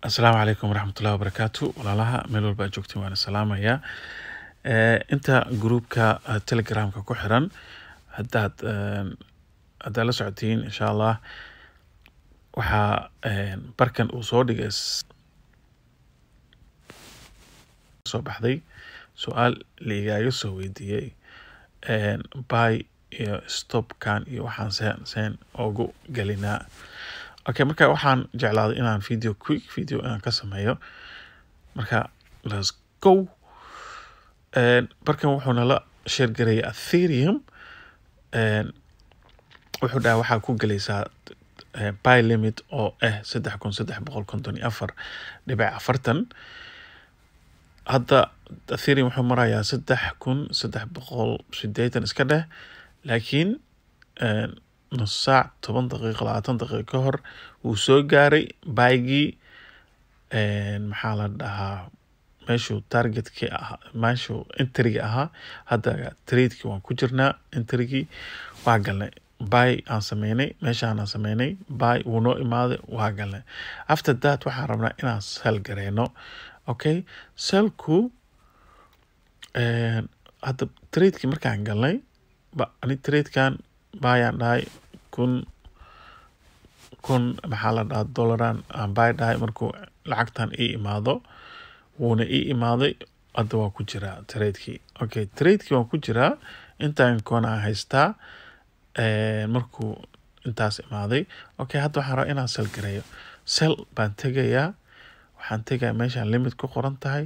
السلام عليكم ورحمة الله وبركاته walaalaha meel walba aad joogtiin waan salaamayaa inta groupka telegramka ku xiran haddaad la socotiin insha Allah waxa barkan uu soo dhigay soo baxday su'aal ligaaga soo weydiiyay buy iyo stop kan iyo waxaan seen ugu galinaa. Okay, marka waxaan jeclaaday inaan quick video inaan ka sameeyo. Marka let's go. Barkan wuxuu nala share gareeyay Ethereum wuxuu dhahay waxaa ku galaysaa buy limit oo 3354.40. hadda Ethereum wuxuu marayaa 3380 iska dheh, laakiin nus saac 10 daqiiqo 20 daqiiqo ka hor wuu soo gaaray baygii maxaa la dhahaa meeshuu targetkii ahaa meeshuu entry-ga ahaa. hadda trade-kii waan ku jirnaa, entry-gii waa galnay, buy aan sameynay, meeshaan aan sameynay buy wuu noo imaaday, waa galnay. After that waxaan rabnaa inaan sell gareyno. Okay, sellku hadda trade-kii markaan galnay ani trade-kan bayaan dhahay kun maxaa la dhahaa dollaran aan buy dhahay markuu lacagtan ii imaado, wuuna ii imaaday. hadda waa ku jiraa trade-kii. Okay, trade-kii waan ku jiraa, intaan koona aan haystaa markuu intaas imaaday. Okay, hadda waxaan rabaa inaan sell gareeyo. Sell baan tegayaa, waxaan tegayaa meeshaan limit ku qoran tahay,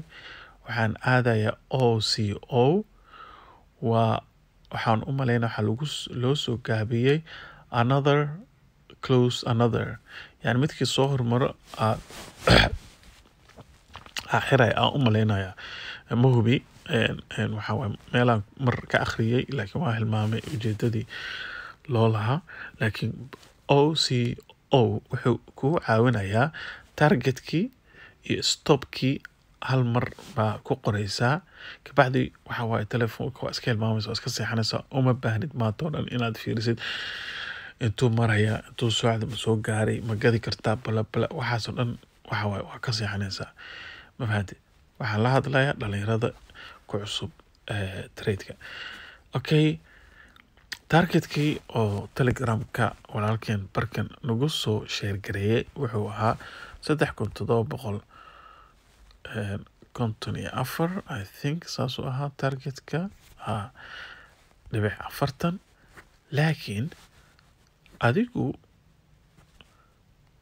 waxaan aadayaa OCO. waxaan u maleynaa waxaa loo soo gaabiyey another close another, yani midkii soo hormaro aaxiray aan u maleynaya ma hubi. waxaa waay meelaan mar ka akhriyay laakiin waa hilmaamay ujeedadii loo lahaa. laakiin OCO wuxuu kugu caawinayaa targetkii iyo stopkii hal mar baa ku qoreysaa, kabacdi waxa waaye telefoonka waa iska hilmaamaysa, waa iska seexanaysa, uma baahnid maanta oo dhan inaad fiirisid intuu maraya, intuu socda, ma soo gaaray, ma gadi kartaa, bala waxaas oo dhan waxa waaye waa ka seexanaysaa. ma fahanti waxaan la hadlayaa dhalinyarada ku cusub trade-ka. Okay, targetkii oo telegramka walaalkeen barkan nagu soo share gareeyay wuxuu ahaa 3754 I think saasuu ahaa targetka .40. laakiin adigu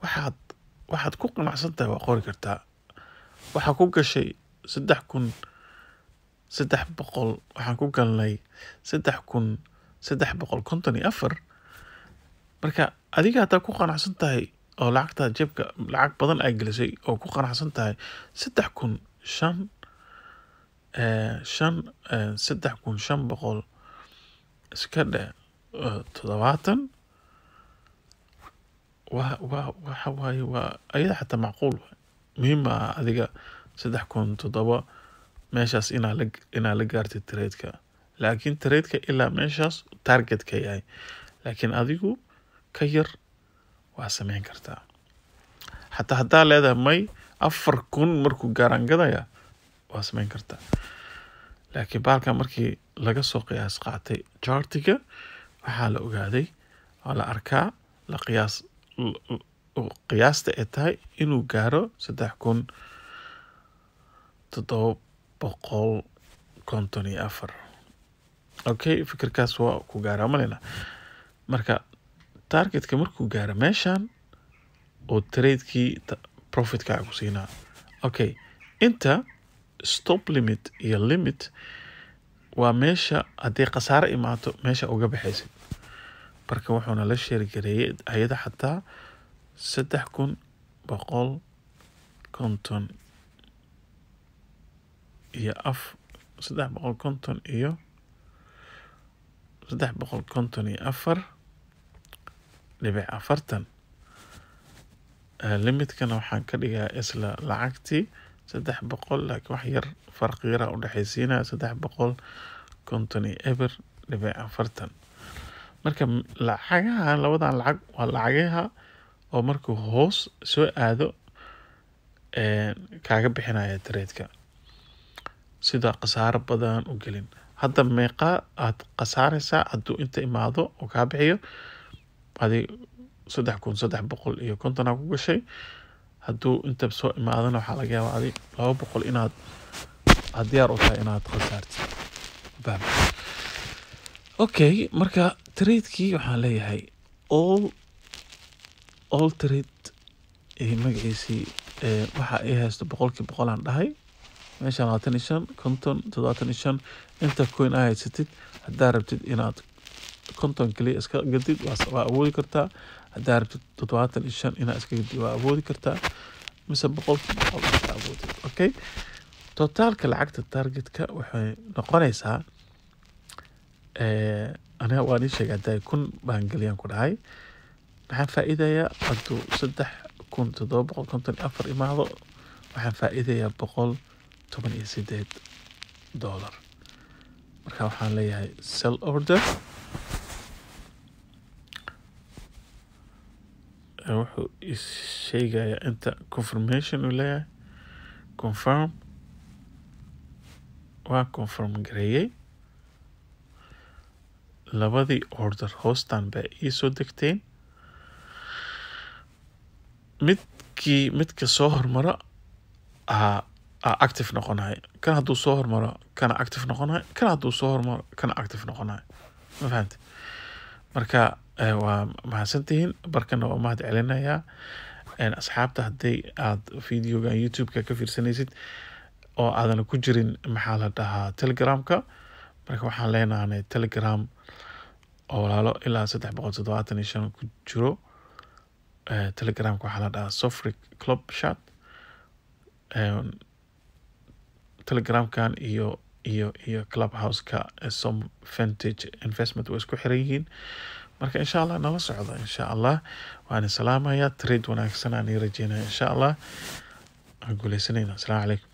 waxaad ku qanacsan tahay waa qori kartaa. waxaa ku gashay 3300, waxaan ku galnay 3354. marka adiga haddaa ku qanacsan tahay oo lacagta jebka lacag badan ay gelisay oo ku qanacsan tahay 3500 iska dheh 70. waxa waaye waa ayada xataa macquul. muhiim ah adiga 3007 meeshaas inaa la gaartay trade-ka, laakiin trade-ka ilaa meeshaas target-ka yahay, laakiin adigu ka yar waa sameyn kartaa. xataa haddaa leedahay may 4000 markuu gaaraan gadaya waa sameyn kartaa. laakiin baalkan markii laga soo qiyaas qaatay chartiga waxaa la ogaaday, waa la arkaa, la qiyaasta ay tahay inuu gaaro 3754. Okay, fikirkaas waa ku gaaraa malina. marka targetka markuu gaaro meeshaan oo trade-kii profit-ka ku siinaa. Okay, inta stop limit iyo limit waa meesha haddii khasaare imaato meesha uga baxaysid. marka wuxuuna la share gareeyay ayada xataa 350 iyo 354.40. limitkana waxaan ka dhigaa isla lacagtii 300, laakiin wax yar farqi yar u dhaxaysiinaya 350.40. marka lacagahan labadan lacag waa lacagaha oo markuu hoos soo aado kaaga bixinaya trade-ka sida khasaaro badan u gelin. hadda meeqa aad khasaaraysaa hadduu inta imaado oo kaa bixiyo adi 3,350 aa ku gashay. hadduu inta soo imaadana waxaa laga yaabaa adi 200 inaad diyaar u tahay inaad khasaartid. okay, marka trade-kii waxaan leeyahay all trade magaciisii waxa ay haysto 100% aan dhahay meeshaan 25 50 75 inta coin ay haysatid haddaa rabtid inaad 50 kaliya iska gadid waa awoodi kartaa. haddaa rabtid 75 inaad iska gadid waa awoodi kartaa mise 100% iska awoodid. okay, totaalka lacagta targetka waxay noqonaysaa aniga waan ii sheegay hadday 1,000 baan geliyaan ku dhahay waxaan faa'iidayaa hadduu 3,754 imaado waxaan faa'iidayaa $118. marka waxaan leeyahay sell order. wuxuu sheegayaa inta confirmation uu leeyahay confirm. waa confirm gareeyay labadii order hoostan bay ii soo degteen. midka soo hormara active noqonahay kan hadduu soo hormaro kana active noqonahay kan hadduu soo hormaro kana active noqonahay. ma fahamtay? marka waa mahadsantihiin barkana waa mahad celinayaa asxaabta haddii aad videogan youtube-ka ka fiirsanaysid oo aadan ku jirin maxaa la dhahaa telegramka marka waxaan leenahay telegram oo walaalo ilaa 375 ku jiro. telegramka waxaa la dhahaa Sofric Club Chat. telegramkan iyo clubhouse-ka some vintage investment way isku xiran yihiin. marka insha allah nala socda insha allah waan salaamayaa trade wanaagsan aan rajeynaya insha allah aan guuleysanayna. assalaamu calaykum.